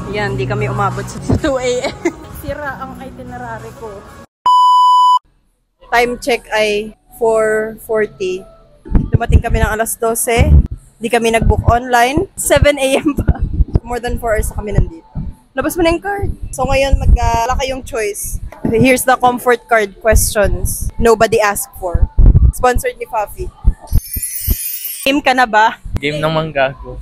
Yan, di kami umabot sa 2 a.m. Sira ang itinerary ko. Time check ay 4:40. Dumating kami ng alas 12. Di kami nag-book online. 7 a.m. pa. More than 4 hours na kami nandito. Labas mo na yung card. So ngayon, wala kayong choice. Here's the comfort card questions nobody asked for. Sponsored ni Fafi. Game ka na ba? Game naman gago.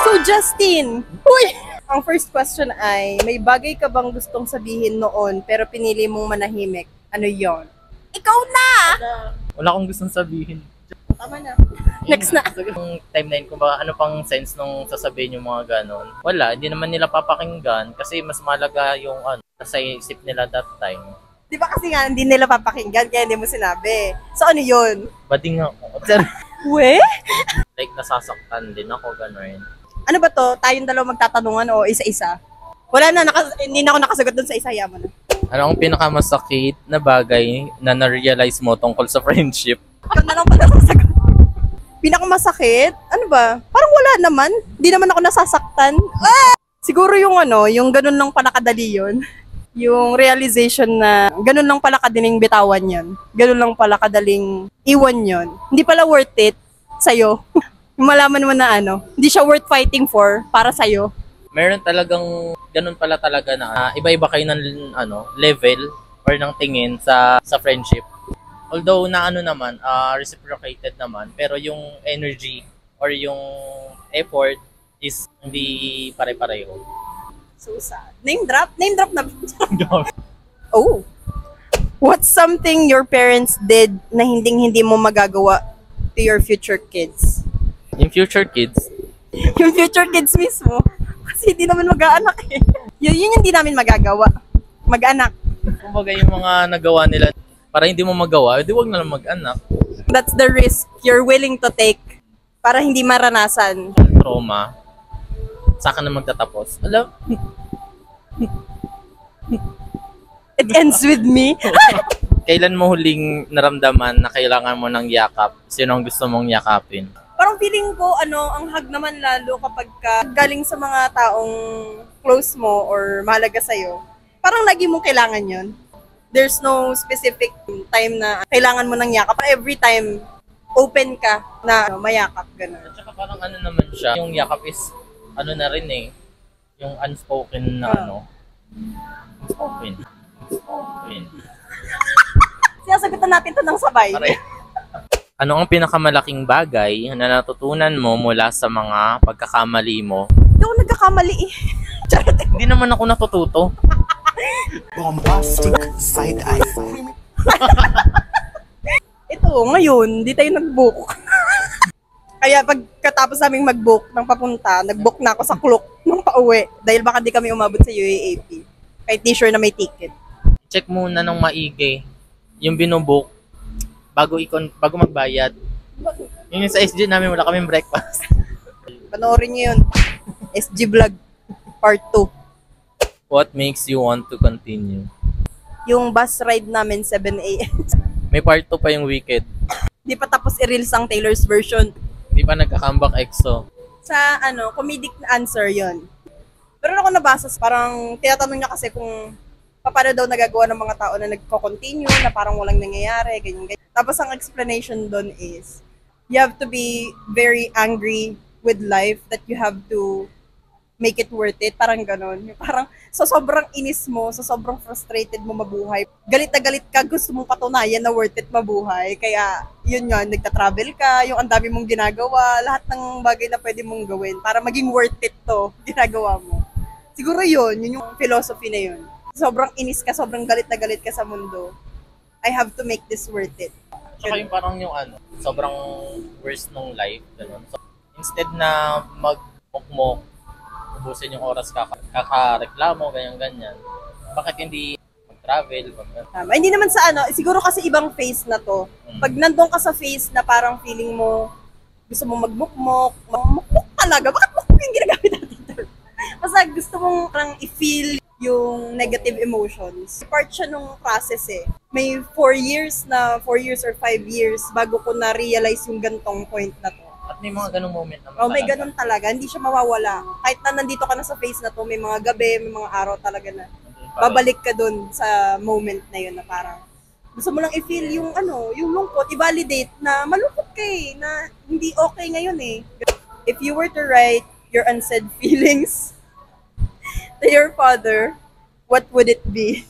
So Justin, uy! Ang first question ay, may bagay ka bang gustong sabihin noon pero pinili mong manahimik? Ano yon? Ikaw na! Wala akong gustong sabihin. Tama na. Next na. Yung timeline ko ba, ano pang sense nung sasabihin yung mga ganon? Wala, hindi naman nila papakinggan kasi mas malaga yung sa isip nila that time. Di ba kasi nga hindi nila papakinggan kaya hindi mo sinabi. So ano yun? Bading ako. We? Like nasasaktan din ako, gano'n. Ano ba to? Tayong dalawa magtatanungan o isa-isa? Wala na, hindi na ako nakasagot dun sa isa. Yaman na. Ano ang pinakamasakit na bagay na na-realize mo tungkol sa friendship? Ikaw na lang pala sasagot. Pinakamasakit? Ano ba? Parang wala naman. Hindi naman ako nasasaktan. Ah! Siguro yung yung ganun lang pala kadali yun. Yung realization na ganun lang pala kadaling bitawan yun. Ganun lang pala kadaling iwan yun. Hindi pala worth it sa'yo. Malaman mo na hindi siya worth fighting for para sa'yo. Meron talagang ganun pala talaga na iba-iba kayo ng level or ng tingin sa friendship. Although na naman, reciprocated naman, pero yung energy or yung effort is hindi pare-pareho. So sad. Name drop? Name drop na. Oh. What's something your parents did na hindi mo magagawa to your future kids? Yung future kids? Yung future kids mismo. Kasi hindi naman mag-aanak eh. Yun hindi namin magagawa. Mag-anak. Kumbaga yung mga nagawa nila, para hindi mo magawa, di wag na lang mag-anak. That's the risk you're willing to take para hindi maranasan. Trauma. Saka na magtatapos. Alam? It ends with me. Kailan mo huling naramdaman na kailangan mo ng yakap? Sino ang gusto mong yakapin? Parang feeling ko, ang hug naman lalo kapag galing sa mga taong close mo or mahalaga sa'yo. Parang lagi mong kailangan yon. There's no specific time na kailangan mo ng yakap. Every time, open ka na mayakap, gano'n. At saka parang naman siya, yung yakap is, na rin eh, yung unspoken na unspoken. Sinasagutan natin to ng sabay. Ano ang pinakamalaking bagay na natutunan mo mula sa mga pagkakamali mo? Hindi ako nagkakamali eh. Hindi naman ako natututo. Bombastic side eye. Ito, ngayon, di tayo nag-book. Kaya pagkatapos naming mag-book ng papunta, nag-book na ako sa Klook ng pauwi. Dahil baka di kami umabot sa UAAP. Kahit di sure na may ticket. Check muna ng maigi yung binubook bago magbayad. Yung sa SG namin, wala kaming breakfast. Panoorin nyo yun. SG Vlog Part 2. What makes you want to continue? Yung bus ride namin 7 a.m. May part 2 pa yung Wicked. Di pa tapos i-reels ang Taylor's version. Di pa nagka-comeback EXO. Sa comedic answer yon. Pero ako nabasa, parang tinatanong niya kasi kung paano daw nagagawa ng mga tao na nagko-continue, na parang walang nangyayari, ganyan. Tapos ang explanation doon is, you have to be very angry with life that you have to make it worth it. Parang ganon. Parang sa sobrang inis mo, sa sobrang frustrated mo mabuhay, galit na galit ka, gusto mong patunayan na worth it mabuhay. Kaya yun yun, nagta-travel ka, yung ang dami mong ginagawa, lahat ng bagay na pwede mong gawin para maging worth it to, ginagawa mo. Siguro yun yung philosophy na yun. Sobrang inis ka, sobrang galit na galit ka sa mundo. I have to make this worth it. Saka yung parang yung sobrang worst nung life, ganun. So, instead na mag-mukmok, ubusin yung oras kakareklamo, ganyan-ganyan. Bakit hindi mag-travel? Tama. Hindi naman sa siguro kasi ibang phase na to. Pag nandun ka sa phase na parang feeling mo, gusto mo magmukmok, mukmok talaga. Bakit mukmok yung ginagamit natin? Basta gusto mong parang i-feel yung negative emotions. Part siya nung process eh. May 4 years or 5 years bago ko na-realize yung gantong point na to. At may mga ganung moment naman Oh, may talaga. ganun talaga. Hindi siya mawawala. Kahit na nandito ka na sa face na to, may mga gabi, may mga araw talaga na babalik ka dun sa moment na yun na parang gusto mo lang i-feel yung yung lungkot, i-validate na malungkot ka eh, na hindi okay ngayon eh. If you were to write your unsaid feelings to your father, what would it be?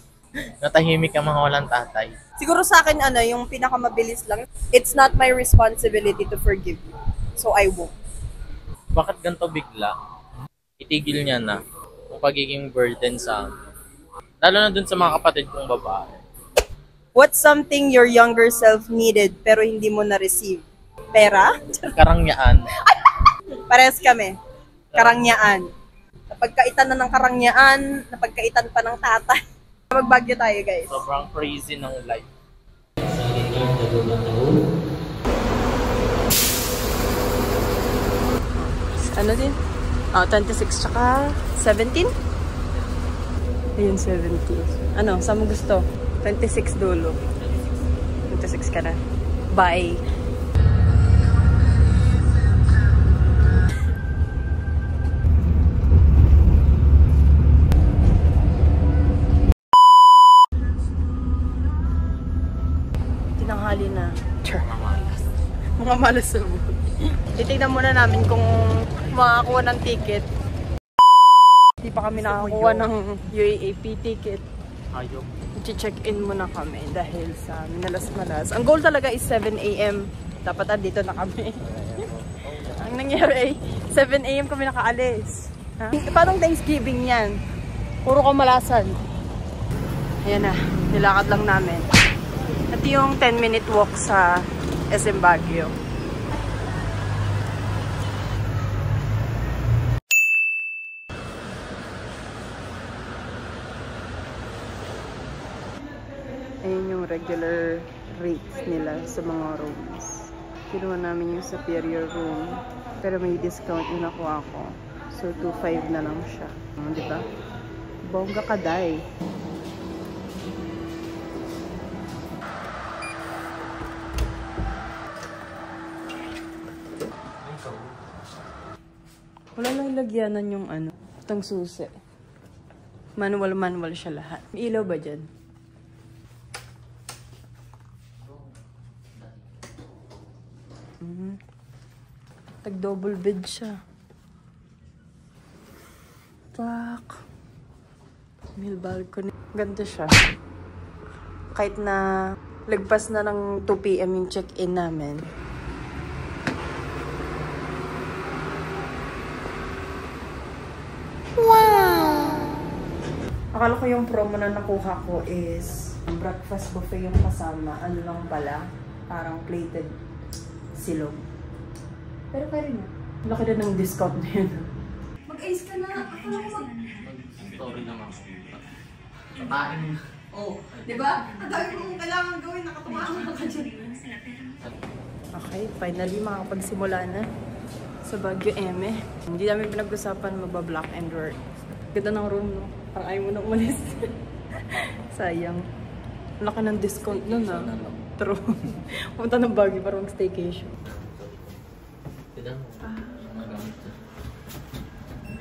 Natahimik ang mga walang tatay. Siguro sa akin, yung pinakamabilis lang, it's not my responsibility to forgive you. So I won't. Bakit ganito bigla? Itigil niya na ang pagiging burden sa amin. Lalo na dun sa mga kapatid kong babae. What's something your younger self needed pero hindi mo na-receive? Pera? Karangyaan. Parehas kami. Karangyaan. Napagkaitan na ng karangyaan, napagkaitan pa ng tatay. Magbagyo tayo, guys. Sobrang crazy ng life. Ano din? 26 tsaka 17? Ayun, 17. Ano, saan mo gusto? 26 dulo. 26 ka na. Bye. Tinanghali na. Sure. Mga malas sa buhay. Titignan muna namin kung makakuha ng ticket. Hindi pa kami nakakuha ng UAAP ticket. Ayok. I-check-in muna kami dahil sa minalas-malas. Ang goal talaga is 7 a.m. Dapat andito na kami. Ang nangyari ay 7 a.m. kami nakaalis. Ha? Parang Thanksgiving yan. Puro kamalasan. Ayan na, nilakad lang namin. At yung 10-minute walk sa SM Baguio. Ayun yung regular rates nila sa mga rooms. Kinuha namin yung superior room. Pero may discount yung nakuha ko. So, 2.5 na lang siya. Di ba? Bongga ka, day. Wala lang lagyanan yung itong susi. Manual siya lahat. May ilaw ba dyan? Tag-double bed siya. Fuck. May balcony. Ganda siya. Kahit na lagpas na ng 2 p.m. yung check-in namin. Wow! Akala ko yung promo na nakuha ko is breakfast buffet yung kasama. Ano lang pala? Parang plated silog. Pero kaya rin. Laki na ng discount na yun. Mag-ice ka na. Akala ko Story naman ako. Katain. oh, di ba? Ang dami mong kailangan gawin. Nakatuwa ka dyan. Okay, finally makakapagsimula na sa Baguio Eme. Hindi namin pinag-usapan magba-black and work. Ganda ng room, no? Parang ayaw mo na umalis. Sayang. Laki ng discount nun, ha? True. Pumunta ng Baguio para mag-staycation. Tignan mo.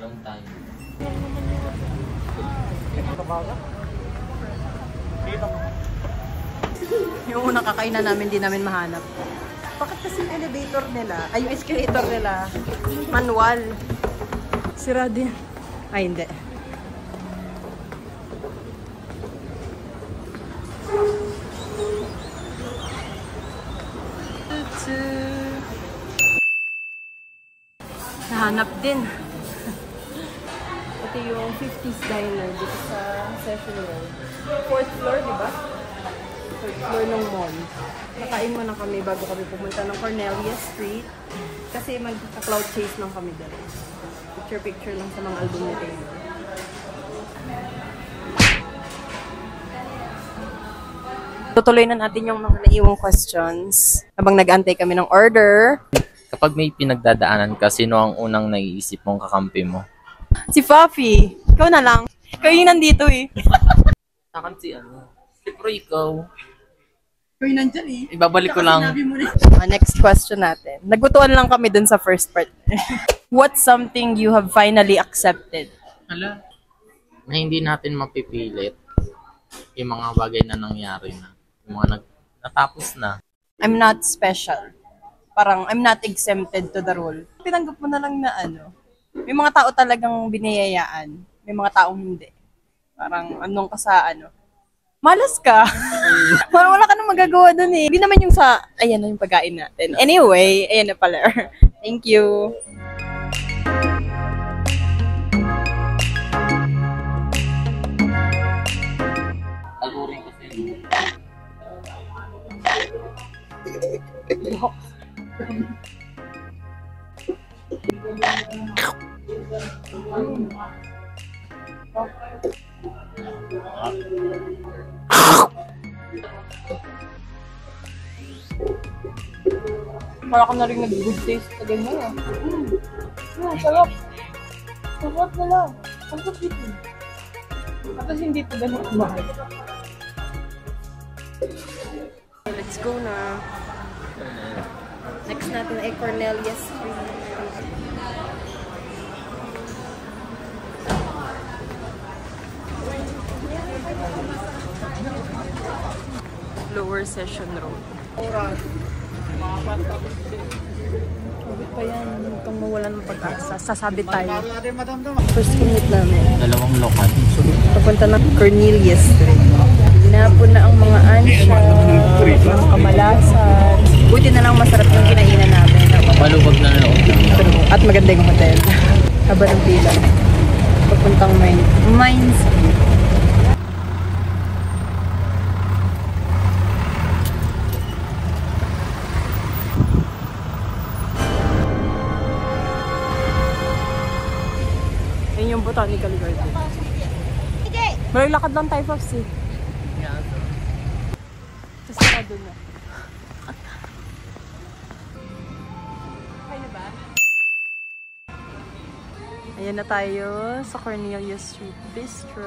Ground time. Yung unang kakainan namin, di namin mahanap. Bakit kasi yung elevator nila, ay yung escalator nila, manual. Sira din. Ay, hindi. Nahanap din. Ito yung 50s diner dito sa Session Road. 4th floor, di ba? 4th floor ng mall. Nakain muna kami bago kami pumunta ng Cornelia Street. Kasi mag-cloud chase lang kami doon. Picture-picture lang sa mga album ni Taylor. Tutuloy na natin yung mga naiwang questions habang nag-antay kami ng order. Kapag may pinagdadaanan ka, sino ang unang naiisip mong kakampi mo? Si Fafi. Ikaw na lang. Ikaw yung nandito eh. Akin si Siyempre ikaw. Kung nandyan eh. Ibabalik ko lang. Next question natin. Nagutuan lang kami dun sa first part. What's something you have finally accepted? Hala. Na hindi natin mapipilit yung mga bagay na nangyari na. Yung mga natapos na. I'm not special. Parang I'm not exempted to the rule. Tinanggap mo na lang na ano. May mga tao talagang biniyayaan. May mga taong hindi. Parang anong ka sa ano. Malas ka. Parang wala ka nang magagawa dun eh. Hindi naman yung sa, ayan na yung pagkain natin. Anyway, ayan na pala. Thank you. Talurin kasi yun. Wala ka na rin nag-good taste sa ganyan ah. Sarap. Sarap na lang. Ang sarap dito. Tapos hindi ito ganun mahal. Let's go na. Next natin ay Cornelia Street. Lower Session Road. Oras. Sabit pa yan. Huwag kang mawalan ng pag-asa. Sasabit tayo. First commute namin. Dalawang lokal. Papunta ng Cornelia Street. Hinapon na ang mga ansya, mga kamalasan. Buti na lang masarap yung kinainan namin. Malubag na loob lang. At maganda yung hotel. Haba ng pila. Papuntang Mines. Ayun yung botanical garden. May lakad lang tayo, Pops eh. Tapos sarado na. Kaya ba? Ayan na tayo sa Cornelia Street Bistro.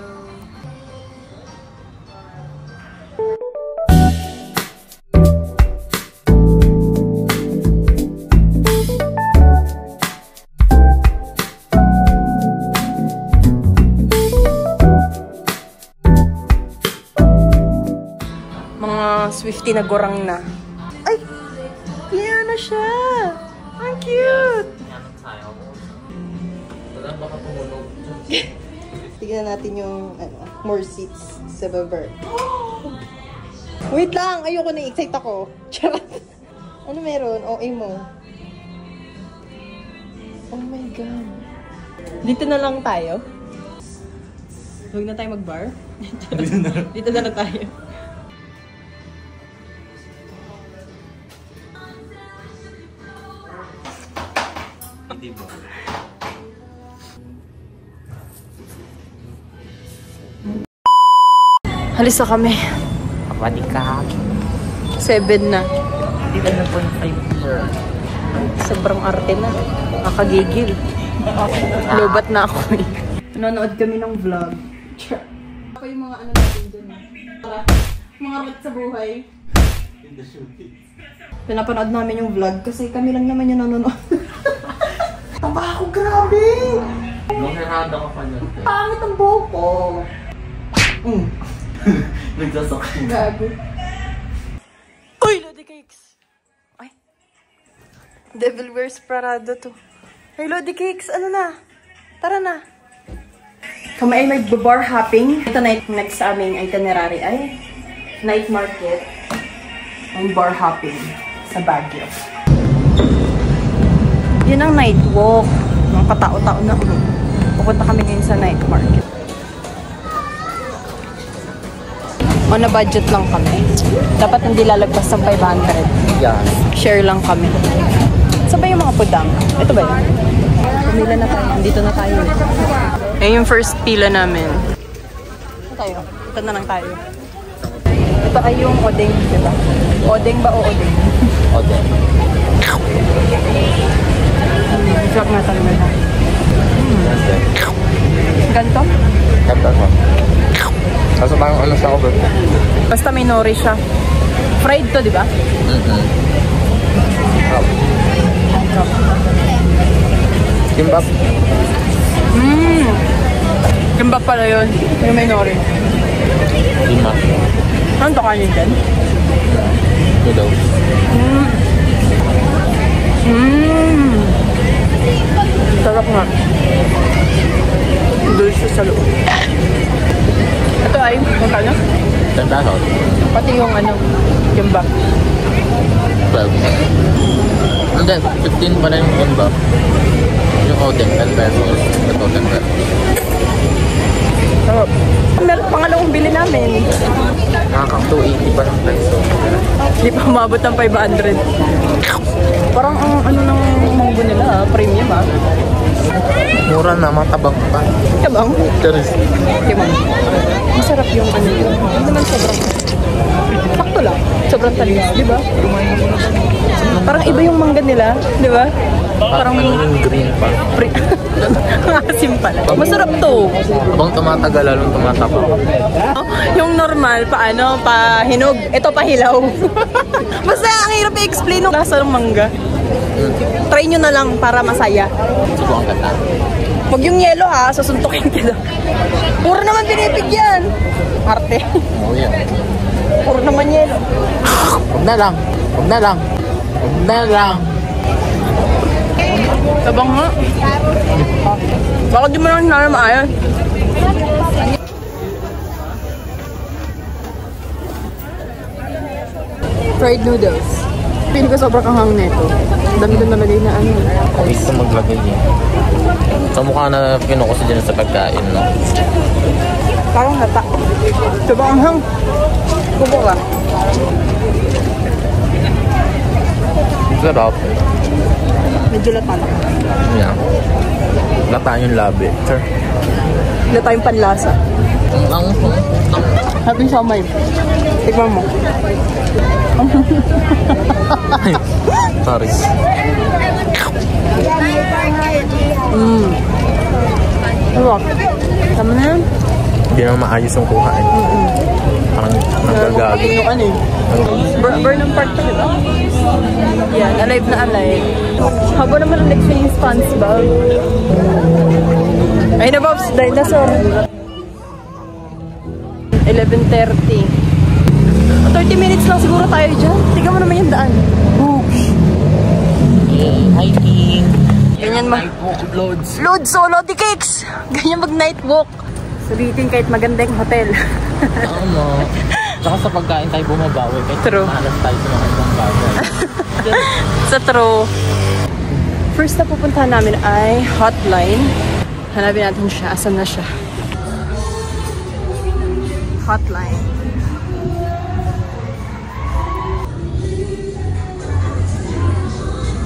Swifty na gorang na. Ay! Yan na siya! Ang cute! Baka tumunog. Tignan natin yung more seats sa baba. Wait lang! Ayoko na, excite ako. Charot! Ano meron? OA mo. Oh my God. Dito na lang tayo. Huwag na tayo mag-bar. Dito na lang tayo. Halis na kami. Kapati ka. 7 na. Dito na po yung 5. Sobrang arte na. Nakagigil. Lobat na ako eh. Nanonood kami ng vlog. Ako yung mga ano natin dun. Mga rat sa buhay. Pinapanood namin yung vlog kasi kami lang naman yung nanonood. Tamba ako, grabe! Nungherada ka pa dyan. Pangit ang buhok ko. Nagsasakay. Gago. Uy, Lodi Cakes! Ay. Devil Wears Prada to. Hey, Lodi Cakes, ano na? Tara na. Kami ay mag-bar hopping. Ito na next sa aming itinerary ay night market and bar hopping sa Baguio. Yun ang night walk. Mga katao-tao na. Pupunta kami ngayon sa night market. On a budget lang kami. Dapat hindi lalagpas ng 500. Yeah. Share lang kami. Saan ba yung mga pudang? Ito ba yun? Pumila na tayo. Dito na tayo. Ayan yung first pila namin. Ito tayo. Ito na lang tayo. Ito ay yung odeng, diba? Odeng ba o odeng? Odeng. Vlog na talaga na. Ganto? Ganto ko. Kaso parang ano siya over. Basta may nori siya. Fried to, di ba? Kimbap. Kimbap pala yun. Yung may nori. Lima. Ano to kanin dyan? Noodles. Sarap nga. Dulce sa loob. Ito ay, magkano? 10 pesos. Pati yung ano, kimbap. 12. And then, 15 pala yung kimbap. Yung oden, 10 pesos. Ito, 10 pesos. Sarap. Meron pangalawang bili namin. Nakakang 280 pa ng peso. Hindi pa umabot ng 500. Parang ang ano ng munggo nila, premium ah. Mura na, matabang pa. Kabang? Charis. Kabang. Masarap yung ano yun. Hindi naman sobrang. Sakto lang. Sobrang talis, di ba? Parang iba yung mangga nila, di ba? Parang yung green pa. asim pala. Masarap to. Habang tumatagal, lalong tumatapang. Yung normal, paano, pahinog. Ito pahilaw. Basta ang hirap i-explain yung lasa ng mangga. Try nyo na lang para masaya. Subukan ka na. Huwag yung yelo ha, susuntukin kita. Puro naman binibigyan. Arte. Oh, yeah. Puro naman yelo. Huwag na lang. Huwag na lang. Huwag na lang. Tabang nga. Bakit di mo lang sinara maayos? Fried noodles. Pili ko sobrang kahang neto. Dami doon nalagay na ano. Hindi ko maglagay yan. Sa mukha na kinukusa dyan sa pagkain, no? Parang hata. Sobrang hang. Kubo ka. Sarap. Medyo lata lang. Yeah. Lataan yung labi. Sure. Lata yung panlasa. Happy siomay. Tikman mo. Sorry. Sarap. Tama na yan? Hindi na maayos yung kuha eh. Parang nagagago. Yung ano eh. Burnham Park pa diba? Yan, alive na alive. Habo naman ang next yung SpongeBob. Ay na Bobs, dinosaur. 11:30. 30 minutes lang siguro tayo dyan. Tingnan mo naman yung daan. Hey, hiking. Ganyan mag... Night walk loads. Load solo di cakes! Ganyan mag night walk. Sulitin kahit maganda yung hotel. Tama. Tsaka sa pagkain tayo bumabawi. Kahit True. mahalas tayo sa mga ibang bagay. Sa true. First na pupuntahan namin ay Hotline. Hanapin natin siya. Asan na siya? Hotline.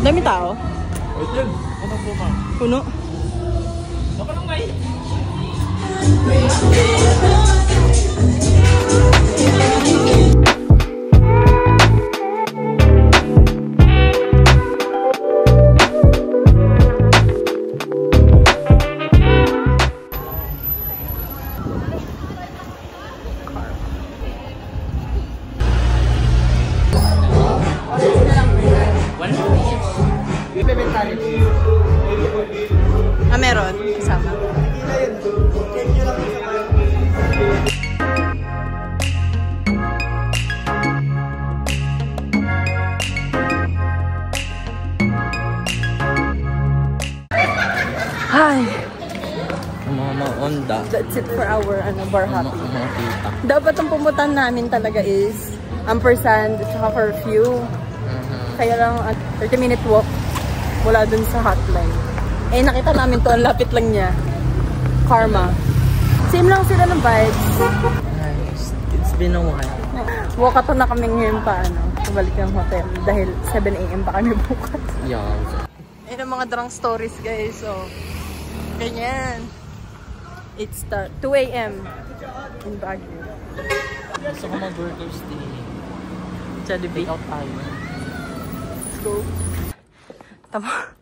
Dami tao. Puno. Ah, meron. Kasama. Hi! Mga onda. That's it for our bar hopping. Mga kita. Dapat ang pumuntahan namin talaga is ampersand at saka curfew. Kaya lang 30-minute walk mula dun sa Hotline. Eh nakita namin to, ang lapit lang niya. Karma. Same lang sila ng vibes. Nice. It's been a while. Walkato na kami ngayon pa, pabalik ng hotel. Dahil 7 AM pa kami bukas. Yeah. Ayun ang mga drunk stories guys. So, ganyan. It's 2 AM in Baguio. Gusto ko mag-workers day. Jollibee. Take out tayo. Let's go. Tama.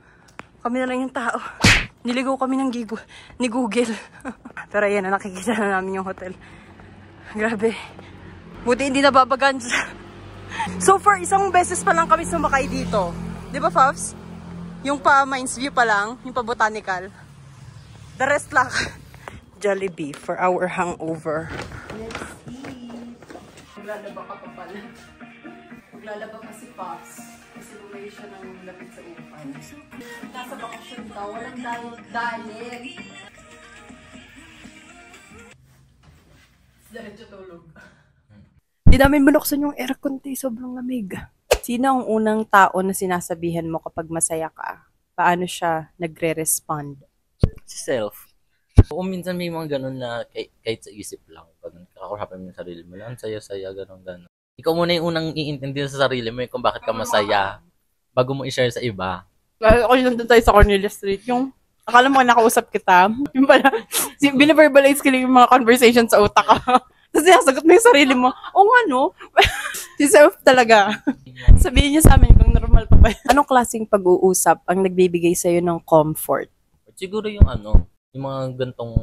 Kami na lang yung tao. Niligaw kami ng ni Google. Pero ayan na, nakikita na namin yung hotel. Grabe. Buti hindi nababagan So far, isang beses pa lang kami sumakay dito. Di ba, Fafs? Yung pa Mines View pa lang, yung pa Botanical. The rest lang. Jollibee for our hangover. Let's eat. Maglalaba ka pa pala. Maglalaba pa si Fafs. Kasi bumili siya ng lapit sa upan. Nasa bakasyon ka, walang diet. Diretso tulog. Di namin binuksan yung aircon, sobrang lamig. Sino ang unang tao na sinasabihan mo kapag masaya ka? Paano siya nagre-respond? Si self. Oo, minsan may mga ganun na kahit sa isip lang. Pag kakausapin mo yung sarili mo lang, saya-saya, ganun. Ikaw muna yung unang iintindihan sa sarili mo kung bakit ka masaya bago mo i-share sa iba. Ako yung nandun tayo sa Cornelia Street, yung akala mo nakausap kita, yung pala, binaverbalize ko lang yung mga conversation sa utak ko. Tapos sinasagot mo yung sarili mo, o nga no? Si self talaga. Sabihin niyo sa amin kung normal pa ba. Anong klaseng pag-uusap ang nagbibigay sa'yo ng comfort? Siguro yung yung mga gantong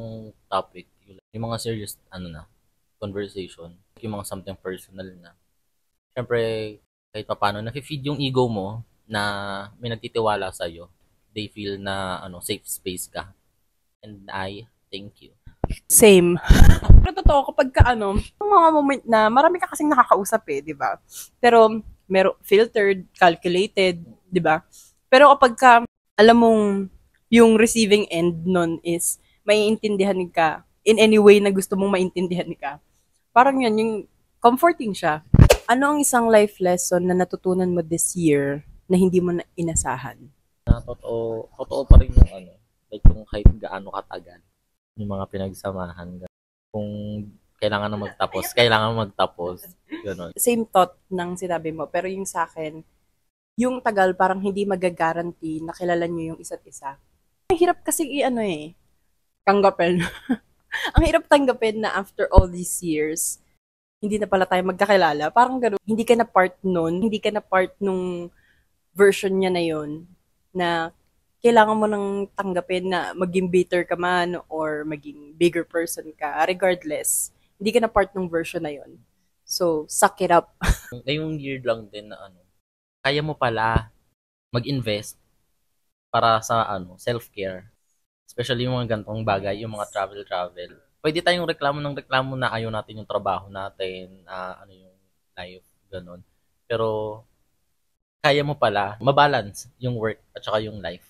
topic, yung mga serious, conversation, yung mga something personal na. Siyempre, kahit pa paano, nafe-feed yung ego mo na may nagtitiwala sa'yo. They feel na, safe space ka. And I thank you. Same. Pero totoo, kapag yung mga moment na marami ka kasing nakakausap di ba? Pero, filtered, calculated, di ba? Pero kapag alam mong yung receiving end nun is maiintindihan ka in any way na gusto mong maintindihan ka. Parang yun, yung comforting siya. Ano ang isang life lesson na natutunan mo this year na hindi mo na inasahan? Totoo pa rin yung like kung kahit gaano katagal yung mga pinagsamahan. Kung kailangan na magtapos, gano'n. Same thought ng sinabi mo, pero yung sa akin, yung tagal parang hindi magagaranti na kilala nyo yung isa't isa. Ang hirap kasi tanggapin. Ang hirap tanggapin na after all these years, hindi na pala tayo magkakilala. Parang gano'n. Hindi ka na part nun. Hindi ka na part nung version niya na yon na kailangan mo nang tanggapin na maging bitter ka man or maging bigger person ka. Regardless, hindi ka na part ng version na yon. So, suck it up. Ngayong year lang din na kaya mo pala mag-invest para sa self-care. Especially yung mga gantong bagay, yung mga travel. Pwede tayong reklamo na ayaw natin yung trabaho natin, yung life, ganon. Pero kaya mo pala mabalance yung work at saka yung life.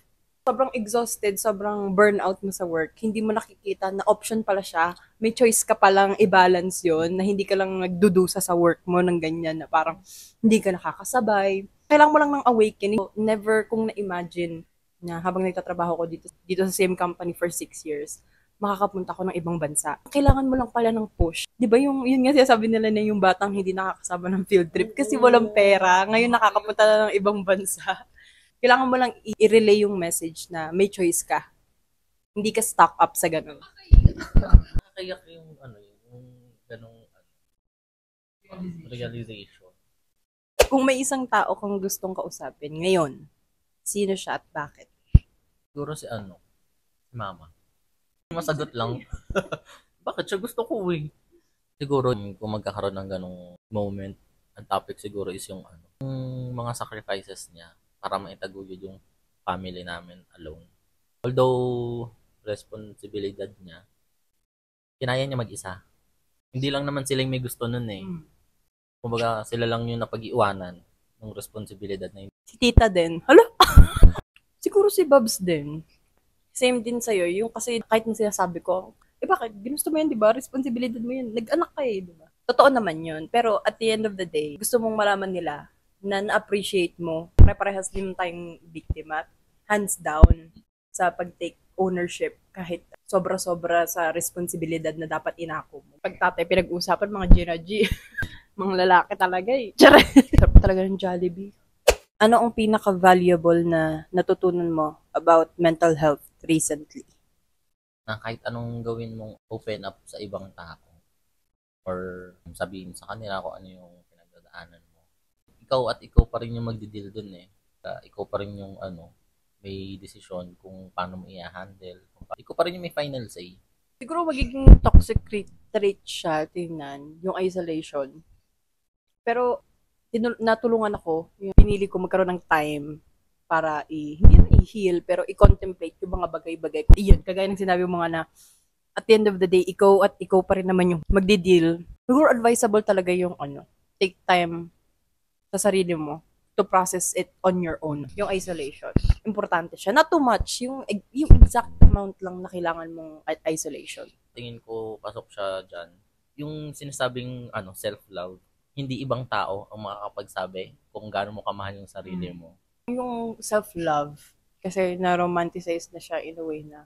Sobrang exhausted, sobrang burnout mo sa work, hindi mo nakikita na option pala siya. May choice ka palang i-balance yon na hindi ka lang nagdudusa sa work mo ng ganyan na parang hindi ka nakakasabay. Kailangan mo lang ng awakening. Never kong na-imagine na habang nagtatrabaho ko dito sa same company for 6 years, makakapunta ko ng ibang bansa. Kailangan mo lang pala ng push. Di ba yun nga sabi nila na yung batang hindi nakakasama ng field trip kasi walang pera. Ngayon nakakapunta na ng ibang bansa. Kailangan mo lang i-relay yung message na may choice ka. Hindi ka stuck up sa ganun. Kaya yung ganung realization. Kung may isang tao kang gustong kausapin ngayon, sino siya at bakit? Siguro si Mama. Masagot lang. Bakit siya gusto ko Siguro kung magkakaroon ng ganung moment, ang topic siguro is yung yung mga sacrifices niya para maitaguyod yung family namin alone. Although responsibilidad niya, kinaya niya mag-isa. Hindi lang naman sila yung may gusto nun Kumbaga sila lang yung napag-iwanan ng responsibilidad na yun. Si tita din. Hala? Siguro si Babs din. Same din sa'yo. Yung kasi kahit na sinasabi ko, bakit? Ginusto mo yun, di ba? Responsibilidad mo yun. Nag-anak ka di ba? Totoo naman yun. Pero at the end of the day, gusto mong malaman nila na na-appreciate mo. Pare-parehas din tayong biktima. Hands down sa pag-take ownership kahit sobra-sobra sa responsibilidad na dapat inako mo. Pag tatay, pinag-uusapan mga G. Mga lalaki talaga Tiyara. Sarap talaga ng Jollibee. Ano ang pinaka-valuable na natutunan mo about mental health recently? Na kahit anong gawin mong open up sa ibang tao or sabihin sa kanila kung ano yung pinagdadaanan mo. Ikaw pa rin yung magdi-deal dun ikaw pa rin yung may desisyon kung paano mo i-handle. Ikaw pa rin yung may final say. Siguro magiging toxic trait siya, tingnan, yung isolation. Pero natulungan ako. Pinili ko magkaroon ng time para hindi na i-heal, pero i-contemplate yung mga bagay-bagay. Iyon, kagaya ng sinabi mo nga na, at the end of the day, ikaw pa rin naman yung magdi-deal. Siguro advisable talaga yung take time sa sarili mo to process it on your own. Yung isolation. Importante siya. Not too much. Yung exact amount lang na kailangan mong isolation. Tingin ko pasok siya dyan. Yung sinasabing self-love, hindi ibang tao ang makakapagsabi kung gaano mo kamahal yung sarili mo. Yung self-love, kasi na-romanticize na siya in a way na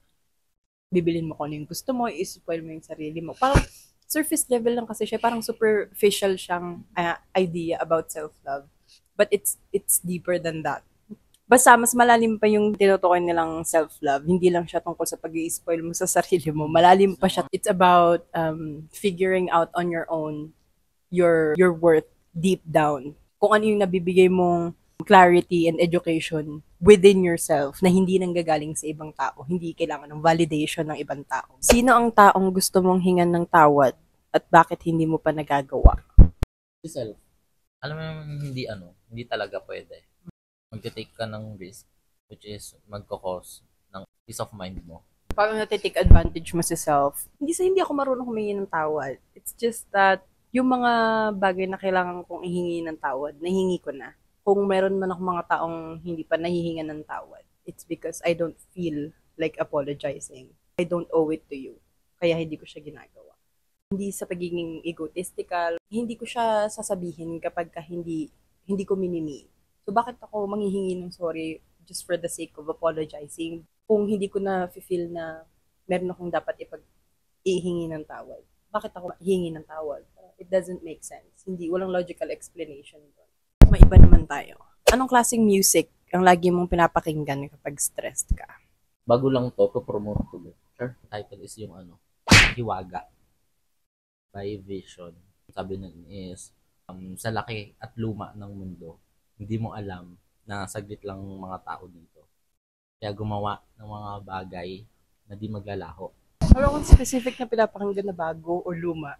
bibilin mo kung ano yung gusto mo, i-spoil mo yung sarili mo. Parang surface level lang kasi siya, parang superficial siyang idea about self-love. But it's deeper than that. Basta mas malalim pa yung tinutukoy nilang self-love. Hindi lang siya tungkol sa pag-i-spoil mo sa sarili mo. Malalim pa siya. It's about figuring out on your own your worth deep down. Kung ano yung nabibigay mong clarity and education within yourself na hindi nanggagaling sa ibang tao. Hindi kailangan ng validation ng ibang tao. Sino ang taong gusto mong hingan ng tawad at bakit hindi mo pa nagagawa? Self. Alam mo hindi talaga pwede. Magte-take ka ng risk, which is magkakos ng peace of mind mo. Parang natitake advantage mo sa self. Hindi ako marunong humingi ng tawad. It's just that yung mga bagay na kailangan kong ihingi ng tawad, nahingi ko na. Kung meron man ako mga taong hindi pa nahihingan ng tawad, it's because I don't feel like apologizing. I don't owe it to you. Kaya hindi ko siya ginagawa. Hindi sa pagiging egotistical, hindi ko siya sasabihin kapag hindi ko minimi. So bakit ako manghihingi ng sorry just for the sake of apologizing kung hindi ko na feel na meron akong dapat ihingi ng tawad? Bakit ako hihingi ng tawad? It doesn't make sense. Walang logical explanation doon. Maiba naman tayo. Anong klaseng music ang lagi mong pinapakinggan kapag stressed ka? Bago lang to promote ko. Sure. Title is yung Hiwaga by Vision. Sabi nun is, sa laki at luma ng mundo, hindi mo alam na saglit lang mga tao dito. Kaya gumawa ng mga bagay na di maglalaho. Meron akong specific na pinapakinggan na bago o luma.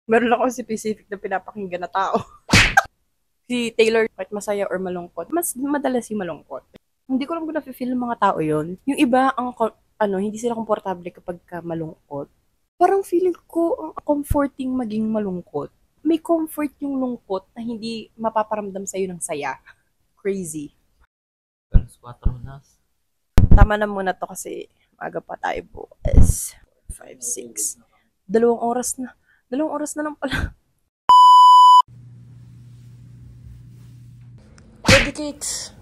Meron akong specific na pinapakinggan na tao. Si Taylor, kahit masaya or malungkot, mas madalas si malungkot. Hindi ko lang kung na-feel ng mga tao yon. Yung iba, hindi sila komportable kapag malungkot. Parang feeling ko, ang comforting maging malungkot. May comfort yung lungkot na hindi mapaparamdam sa'yo ng saya. Crazy. Alas 4 na. Tama na muna to kasi maaga pa tayo bukas. 5, 6. 2 oras na. 2 oras na lang pala. Lodi cakes.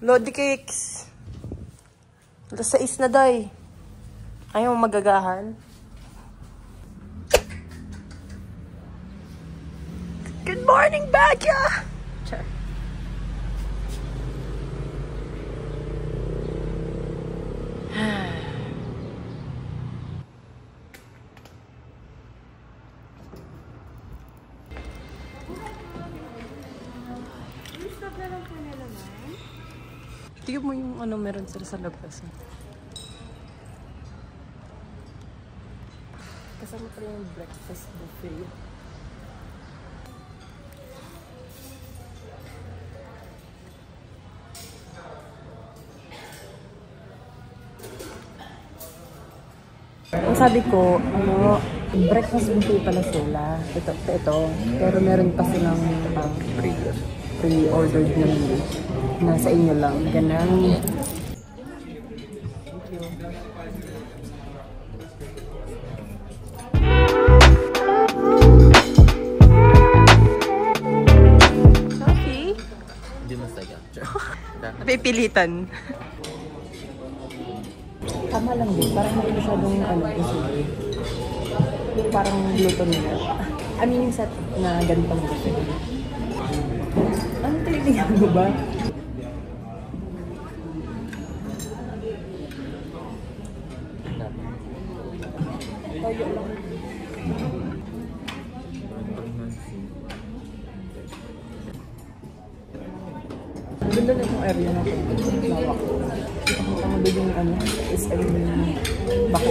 Lodi cakes. Alas 6 na, day. Ayaw mo magagahan? Good morning, Badya! Sure. Tingnan mo yung meron sila sa labas. Kasama pa rin yung breakfast buffet. Ang sabi ko, breakfast buffet pala sila. Ito. Pero meron pa silang pre-ordered na meal. Nasa inyo lang. Ganang. Coffee? Hindi masaya. Pipilitan. Tama lang din. Parang hindi masyadong isip. Yung parang luto nila. I mean, yung set na ganitong luto. Ano tinitingnan mo ba? Toyo lang. Ganda na itong area na ito. Lawak. Kita mo doon yung SM bako.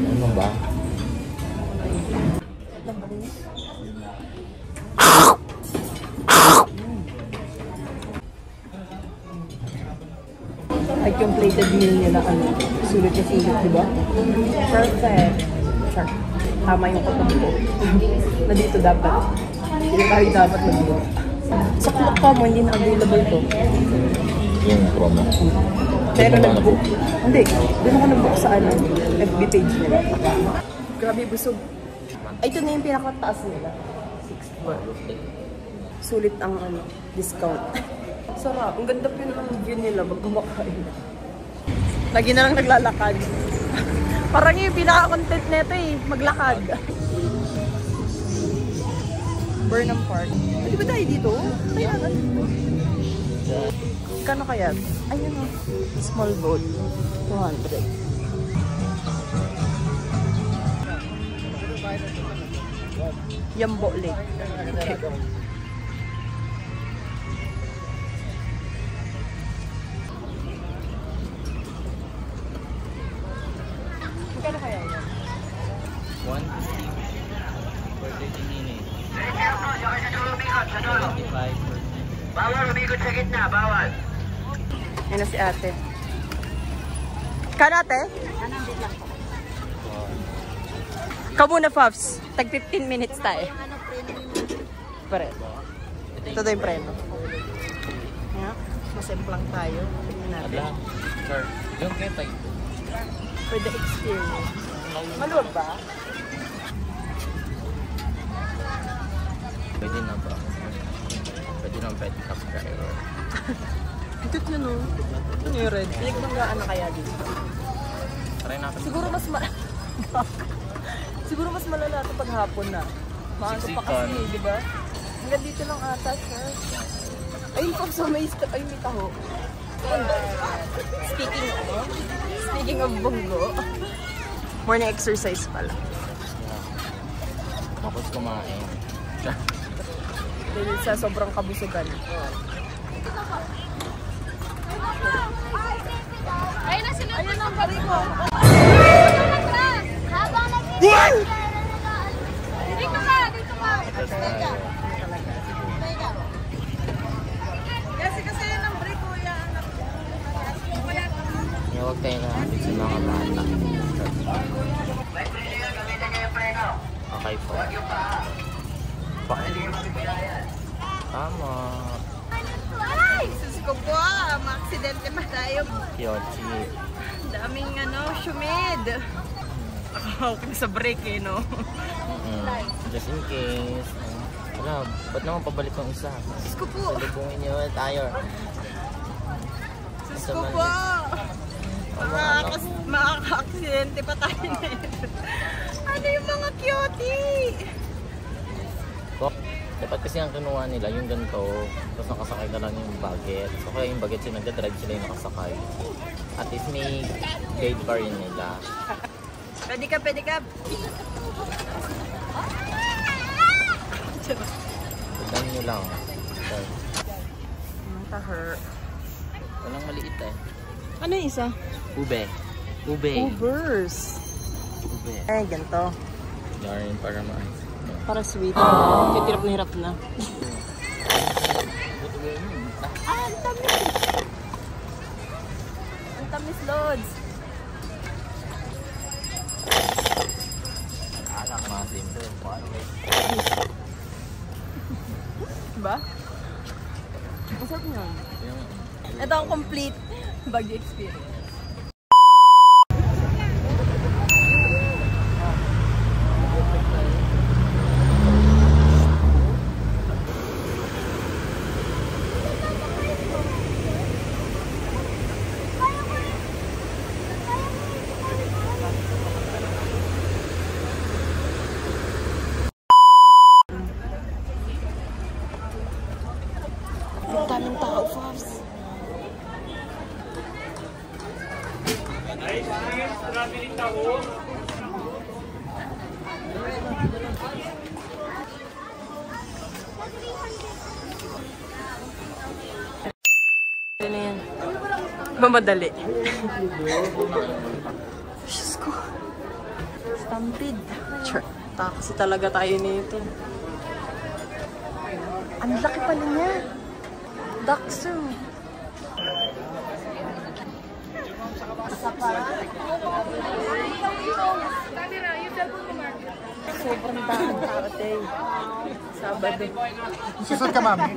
Ano ba? Like yung plated meal nila, sulit na sulit, di ba? Perfect. Sure. Tama yung kutob ko. Na dito dapat. Dito tayo dapat mag-iwa. Sa Klook mo, hindi na available to. Yung promo. Pero nag-book. Hindi. Doon ako nag-book sa FB page nila. Grabe, busog. Ay, ito na yung pinakataas nila. 6 sulit ang discount. Sarap. Ang ganda po ng view nila pag kumakain. Lagi na lang naglalakad. Parang yung pinaka-content nito maglakad. Burnham Park. Di ba tayo dito? Tayo na. Kano kaya? Ayun small boat. 200. Yambo Lake. Okay. Magkano kaya yun? 150 for 30 minutes. 25 Bawal, umikot sa gitna, bawal. Yan na si ate. Kano ate? Ikaw muna, Fabs. Tag 15 minutes tayo. Pare. Ito daw yung preno. Yeah. Masemplang tayo. Tingnan natin. Ala, sir. Yung ketay. For the experience. Maluwag ba? Pwede na ba? Pwede na pet subscriber. Ito yun o. Ito yung red. Pinagmanggaan na kaya dito. Try natin. Siguro mas malala ito pag hapon na. Maanto pa kasi, di ba? Hanggang dito lang ata, sir. Ayun po, so may taho. Speaking of bonggo, morning exercise pala. Tapos kumain. Dahil sa sobrang kabusugan. Ayun na sila. Ayun ang bari ko. Habang dito ka, dito ka. Kasi yun ang bari ko. Huwag tayo na sa mga bata. Okay po. Tama. Ay! Sus ko po, ma-aksidente pa tayo. Yochi. Daming shumid. Okay sa break no? Just in case. Wala, ba't naman pabalik ng isa? Sus ko po. Salubungin niyo tayo. Sus ko po. Makaka-aksidente pa tayo na ito. Ano yung mga cutie? Dapat kasi ang kinuha nila, yung ganito, tapos nakasakay na lang yung baget. So kaya yung baget sila nagdadrive, sila yung nakasakay. At least may guide bar yun nila. Pwede ka, pwede ka. Tignan nyo lang. Okay. Taher. Walang maliit eh. Ano yung isa? Ube. Ube. Ubers. Ube. Ay, ganito. Yarn para Para sweet. Hirap na hirap na. Ah, ang tamis. Ang tamis, Lods. anak masim. Diba? Masarap niya. Yung Ito ang complete Baguio experience. Ang daming tao, Fabs. Ano na yan? Mamadali. Diyos ko. Stampede. Sure. Taxi talaga tayo nito. Ang laki pala niya. Dakso. Sobrang daming tao, Tay. Sabado. Susod ka, mami.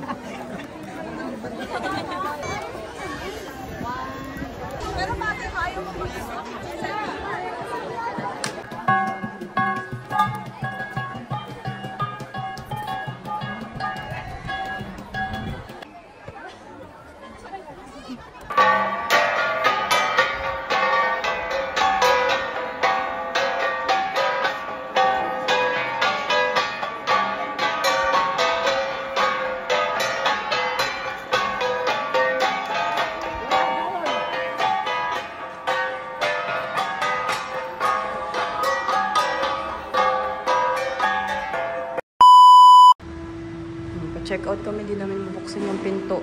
Check out kami, di namin mabuksan yung pinto.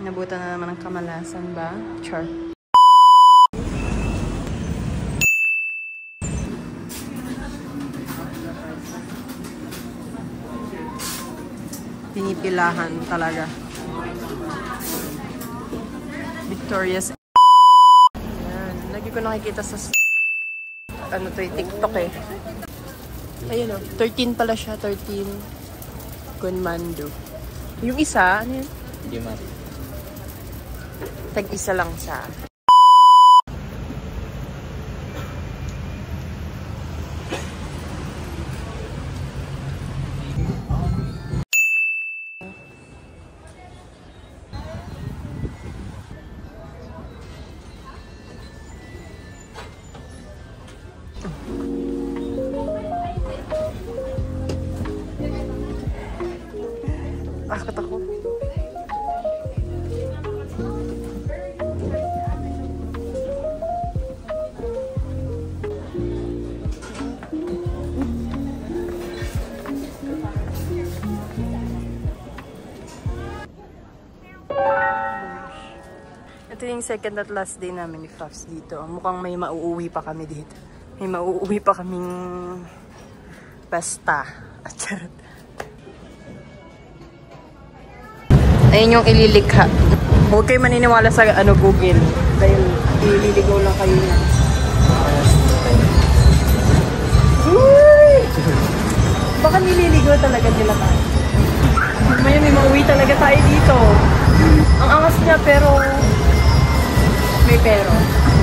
Nabutan na naman ng kamalasan ba? Char. Pinipilahan talaga. Victorious. Ayan. Lagi ko nakikita sa ano to, TikTok eh. Ayun o, 13 pala siya, 13 Gunmando. Yung isa, ano yun? Hindi man. Tag-isa lang siya. Akit ako. Ito yung second at last day namin ni Fluffs dito. Mukhang may mauuwi pa kami dito. May mauuwi pa kaming pesta. At charot. Ayun yung ililikha. Huwag kayo maniniwala sa Google. Dahil ililigaw lang kayo yan. Baka nililigaw talaga nila tayo. May mauwi talaga tayo dito. Ang angas niya pero may pero.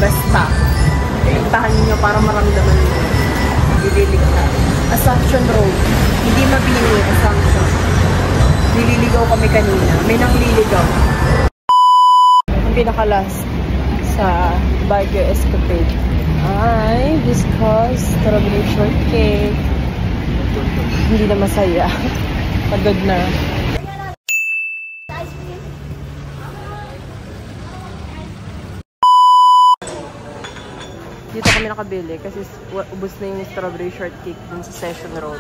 Basta. Tahan niyo para maramdaman niyo. Ililikha. Assumption Road. Hindi mabini. Assumption. Nililigaw kami kanina. May nangliligaw. Ang pinaka-last sa Baguio Escapade ay discuss strawberry shortcake. Hindi na masaya. Pagod na. Dito kami nakabili kasi ubos na yung strawberry shortcake dun sa Session Road.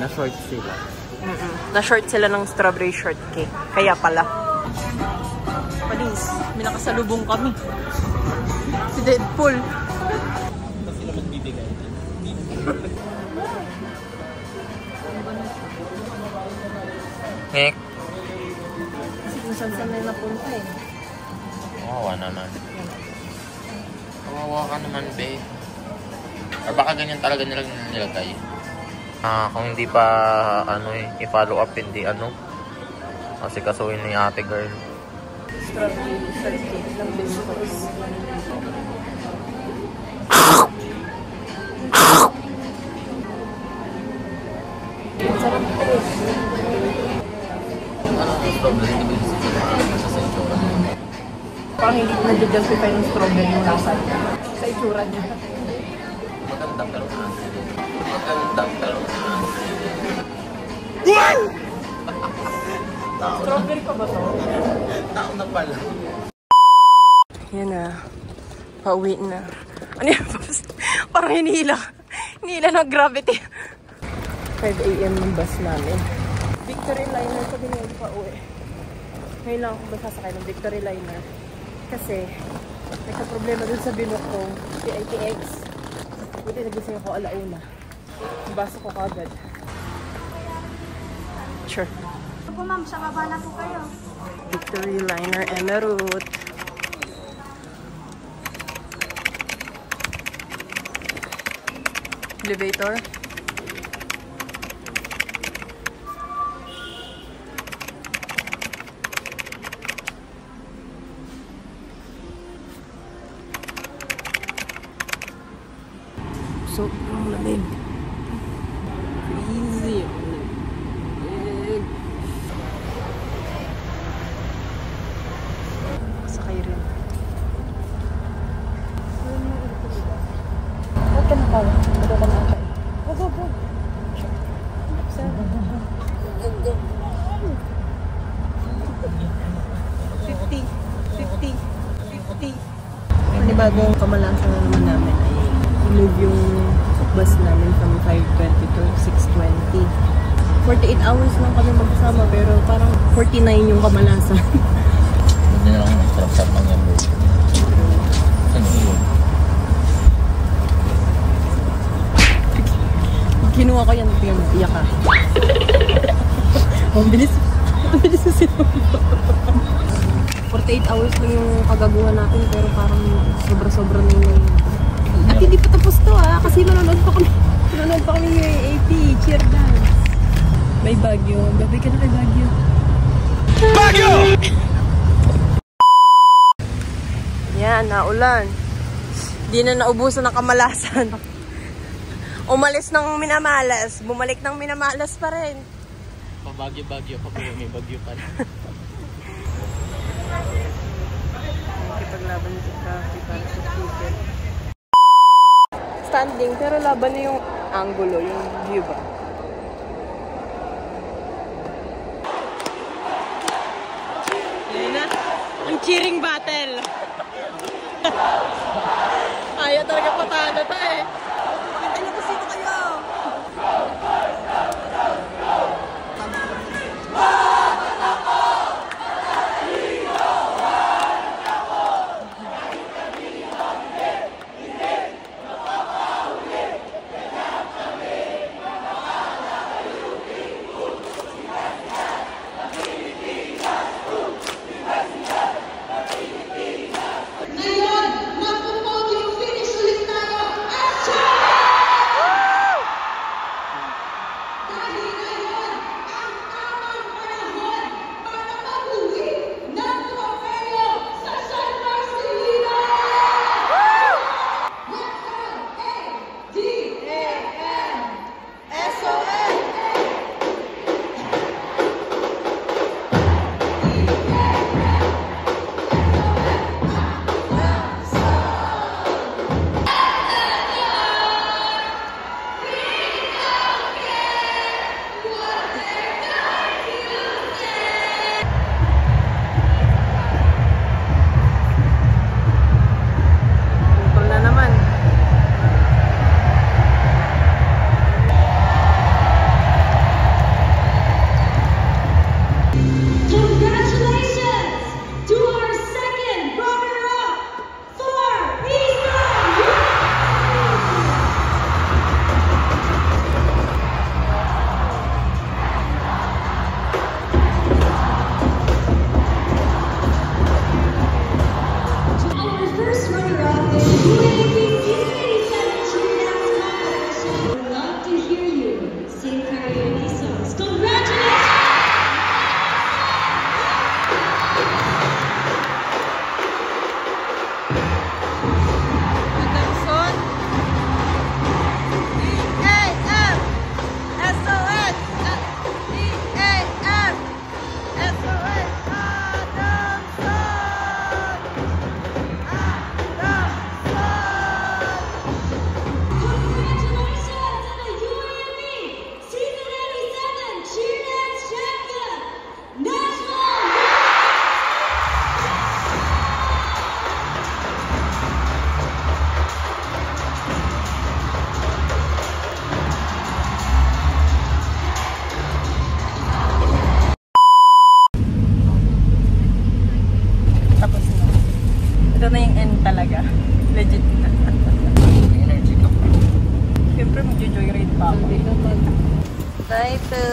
Na-short sila. Na-short sila ng strawberry shortcake. Kaya pala. Palis, may nakasalubong kami. Si Deadpool. Ba sila magbibigay? Ngek. Kasi kung saan na napunta eh. Kawawa naman. Kawawa ka naman, babe. Or baka ganyan talaga nilang nilagay. Kung hindi pa i-follow up, hindi kasi kasuhin ni ate girl. Strawberry shortcake ng biscuits. Sarap po. Ano ang strawberry? Hindi ba yung sa itsura? Parang hindi na-justify ng strawberry yung lasa niya. Sa itsura niya. Maganda pero maganda pero Strawberry pa ba to? tao na pala. Yan na. Pauwi na. Ano yan? Parang hinihila. Hinihila ng gravity. 5 AM yung bus namin. Victory Liner pa din yung pauwi. Ngayon lang ako ba sasakay ng Victory Liner. Kasi nagka-problema dun sa binok ko. Si ITX. Buti nagising ako alauna. Basa ko kagad. Sure. Po ma'am, sa baba na po kayo. Victory Liner Emerald. Elevator. Sobrang lamig. Crazy. Lamig. Sakay rin. Huwag ka na pala. Bago ka na ata. Go. Panibagong kamalasan na naman namin ay i-move yung bus namin from 5:20 to 6:20. 48 hours lang kami magkasama pero parang 49 yung kamalasan. Hindi na lang sarap-sarap ng yan. Ano yun? Kinuha ko yan, iyak ka. Ang bilis na sinumba. 48 hours lang yung kagaguhan natin pero parang sobra-sobra na yun. At hindi pa tapos to kasi nanonood pa kami yung AAP, cheer dance. May Baguio. Babay ka na kay Baguio. Baguio! Yan, naulan. Di na naubusan ng kamalasan. Umalis ng minamalas, bumalik ng minamalas pa rin. Pabagyo-bagyo pa pero may bagyo pa. Nakikipaglaban sa traffic para sa ticket. Standing, pero laban na yung angulo, yung view ba? Yan na, ang cheering battle. Ayaw talaga patalo ta eh. Hintay na kasi ito kayo. Ito na yung end talaga. Legit na. Energy ka. Siyempre, mag-joyride pa ako. Hindi naman. Tayo to,